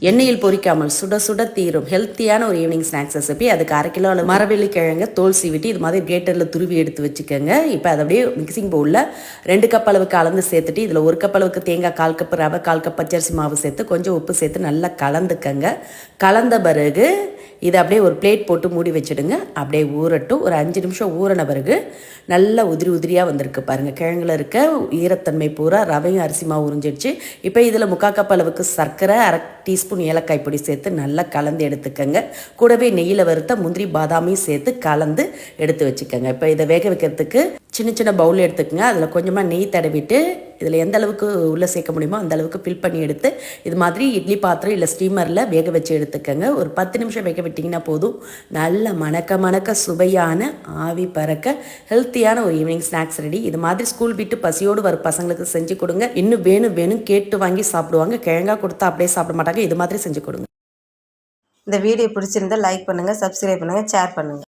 எண்ணெயில் பொரிக்காமல் சுட சுட தீரும் ஹெல்த்தியான ஒரு ஈவினிங் ஸ்நாக்ஸ் ரெசிபி. அதுக்கு 1/2 கிலோ மரவள்ளி கிழங்க தோல் சீவிட்டு இது மாதிரி கிரேட்டரில் துருவி எடுத்து வச்சுக்கோங்க. இப்போ அதை அப்படியே மிக்சிங் பவுலில் 2 கப் அளவுக்கு கலந்து சேர்த்துட்டு இதில் 1 கப் அளவுக்கு தேங்காய், 1/4 கப் ரவை, 1/4 கப் பச்சரிசி மாவு சேர்த்து கொஞ்சம் உப்பு சேர்த்து நல்லா கலந்துக்கங்க. கலந்த பிறகு இதை அப்படியே ஒரு பிளேட் போட்டு மூடி வச்சுடுங்க. அப்படியே ஊறட்டும். ஒரு 5 நிமிஷம் ஊறின பிறகு நல்லா உதிரியாக வந்திருக்கு பாருங்கள். கிழங்குல இருக்க ஈரத்தன்மை பூரா ரவையும் அரிசி மாவு உறிஞ்சிடுச்சு. இப்போ இதில் 3/4 கப் அளவுக்கு சர்க்கரை, 1/2 டீஸ்பூன் ஏலக்காய் பொடி சேர்த்து நல்லா கலந்து எடுத்துக்கங்க. கூடவே நெய்யில் வறுத்த முந்திரி பாதாமையும் சேர்த்து கலந்து எடுத்து வச்சுக்கோங்க. இப்போ இதை வேக வைக்கிறதுக்கு சின்ன சின்ன பவுல் எடுத்துக்கோங்க. அதில் கொஞ்சமாக நெய் தடவிட்டு இதில் எந்த அளவுக்கு உள்ளே சேர்க்க முடியுமோ அந்த அளவுக்கு ஃபில் பண்ணி எடுத்து இது மாதிரி இட்லி பாத்திரம் இல்லை ஸ்டீமரில் வேக வச்சு எடுத்துக்கோங்க. ஒரு 10 நிமிஷம் வேக விட்டிங்கன்னா போதும். நல்ல மணக்க சுவையான ஆவி பறக்க ஹெல்த்தியான ஒரு ஈவினிங் ஸ்நாக்ஸ் ரெடி. இது மாதிரி ஸ்கூல் விட்டு பசியோடு வர பசங்களுக்கு செஞ்சு கொடுங்க. இன்னும் வேணும் கேட்டு வாங்கி சாப்பிடுவாங்க. கிழங்கா கொடுத்தா அப்படியே சாப்பிட மாட்டாங்க. இது மாதிரி செஞ்சு கொடுங்க. இந்த வீடியோ பிடிச்சிருந்தா லைக் பண்ணுங்கள், சப்ஸ்கிரைப் பண்ணுங்கள், ஷேர் பண்ணுங்கள்.